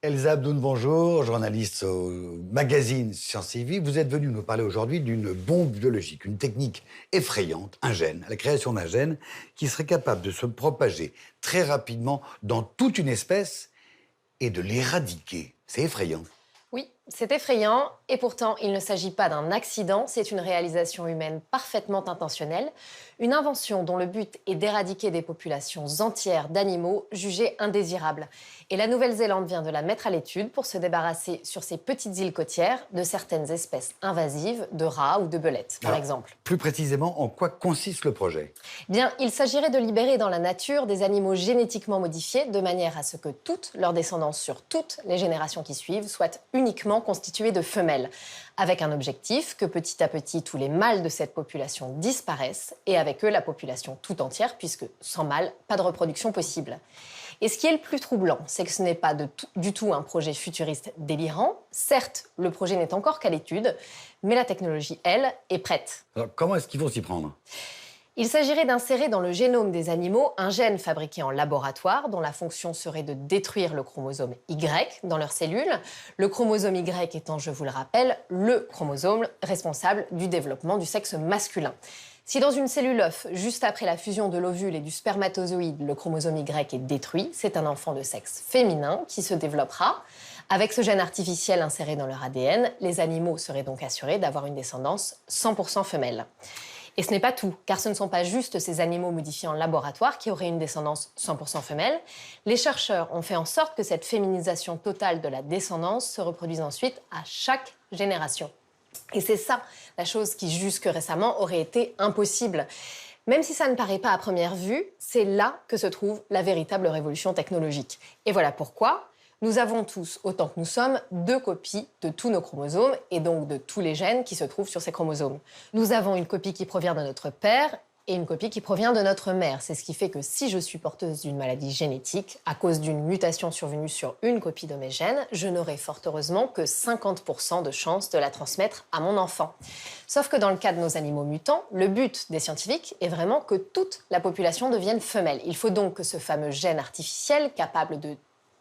Elsa Abdoun, bonjour, journaliste au magazine Science et Vie. Vous êtes venue nous parler aujourd'hui d'une bombe biologique, une technique effrayante, un gène, la création d'un gène qui serait capable de se propager très rapidement dans toute une espèce et de l'éradiquer. C'est effrayant. Oui, c'est effrayant, et pourtant il ne s'agit pas d'un accident, c'est une réalisation humaine parfaitement intentionnelle, une invention dont le but est d'éradiquer des populations entières d'animaux jugés indésirables. Et la Nouvelle-Zélande vient de la mettre à l'étude pour se débarrasser sur ces petites îles côtières de certaines espèces invasives de rats ou de belettes, par exemple. Plus précisément, en quoi consiste le projet? Bien, il s'agirait de libérer dans la nature des animaux génétiquement modifiés de manière à ce que toute leur descendance sur toutes les générations qui suivent soit uniquement constituée de femelles, avec un objectif que petit à petit tous les mâles de cette population disparaissent et avec eux la population tout entière, puisque sans mâles, pas de reproduction possible. Et ce qui est le plus troublant, c'est que ce n'est pas du tout un projet futuriste délirant. Certes, le projet n'est encore qu'à l'étude, mais la technologie, elle, est prête. Alors, comment est-ce qu'ils vont s'y prendre? Il s'agirait d'insérer dans le génome des animaux un gène fabriqué en laboratoire dont la fonction serait de détruire le chromosome Y dans leurs cellules. Le chromosome Y étant, je vous le rappelle, le chromosome responsable du développement du sexe masculin. Si dans une cellule œuf, juste après la fusion de l'ovule et du spermatozoïde, le chromosome Y est détruit, c'est un enfant de sexe féminin qui se développera. Avec ce gène artificiel inséré dans leur ADN, les animaux seraient donc assurés d'avoir une descendance 100% femelle. Et ce n'est pas tout, car ce ne sont pas juste ces animaux modifiés en laboratoire qui auraient une descendance 100% femelle. Les chercheurs ont fait en sorte que cette féminisation totale de la descendance se reproduise ensuite à chaque génération. Et c'est ça, la chose qui jusque récemment aurait été impossible. Même si ça ne paraît pas à première vue, c'est là que se trouve la véritable révolution technologique. Et voilà pourquoi nous avons tous, autant que nous sommes, 2 copies de tous nos chromosomes et donc de tous les gènes qui se trouvent sur ces chromosomes. Nous avons une copie qui provient de notre père et une copie qui provient de notre mère. C'est ce qui fait que si je suis porteuse d'une maladie génétique, à cause d'une mutation survenue sur une copie de mes gènes, je n'aurai fort heureusement que 50% de chance de la transmettre à mon enfant. Sauf que dans le cas de nos animaux mutants, le but des scientifiques est vraiment que toute la population devienne femelle. Il faut donc que ce fameux gène artificiel capable de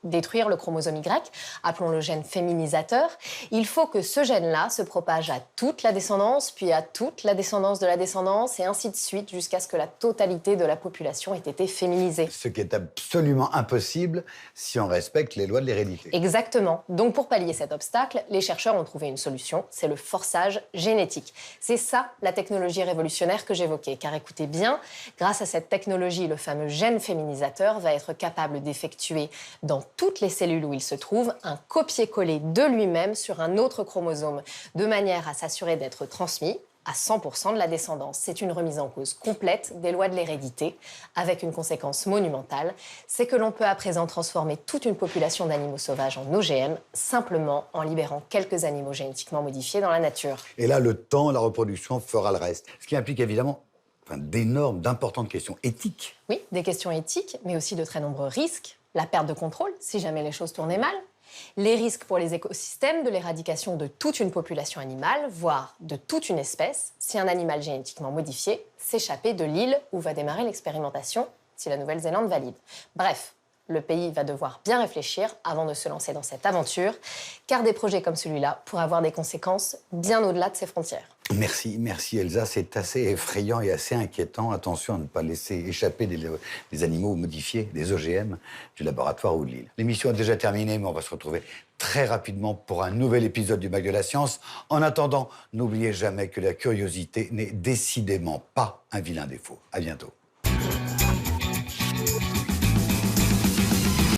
détruire le chromosome Y, appelons-le gène féminisateur, il faut que ce gène-là se propage à toute la descendance, puis à toute la descendance de la descendance, et ainsi de suite, jusqu'à ce que la totalité de la population ait été féminisée. Ce qui est absolument impossible si on respecte les lois de l'hérédité. Exactement. Donc pour pallier cet obstacle, les chercheurs ont trouvé une solution, c'est le forçage génétique. C'est ça la technologie révolutionnaire que j'évoquais, car écoutez bien, grâce à cette technologie, le fameux gène féminisateur va être capable d'effectuer dans toutes les cellules où il se trouve un copier-coller de lui-même sur un autre chromosome, de manière à s'assurer d'être transmis à 100% de la descendance. C'est une remise en cause complète des lois de l'hérédité, avec une conséquence monumentale, c'est que l'on peut à présent transformer toute une population d'animaux sauvages en OGM, simplement en libérant quelques animaux génétiquement modifiés dans la nature. Et là, le temps, la reproduction fera le reste. Ce qui implique évidemment d'importantes questions éthiques. Oui, des questions éthiques, mais aussi de très nombreux risques. La perte de contrôle, si jamais les choses tournaient mal. Les risques pour les écosystèmes de l'éradication de toute une population animale, voire de toute une espèce, si un animal génétiquement modifié s'échappait de l'île où va démarrer l'expérimentation, si la Nouvelle-Zélande valide. Bref, le pays va devoir bien réfléchir avant de se lancer dans cette aventure, car des projets comme celui-là pourraient avoir des conséquences bien au-delà de ses frontières. Merci Elsa, c'est assez effrayant et assez inquiétant. Attention à ne pas laisser échapper des animaux modifiés, des OGM, du laboratoire ou de l'île. L'émission est déjà terminée, mais on va se retrouver très rapidement pour un nouvel épisode du Mac de la Science. En attendant, n'oubliez jamais que la curiosité n'est décidément pas un vilain défaut. À bientôt.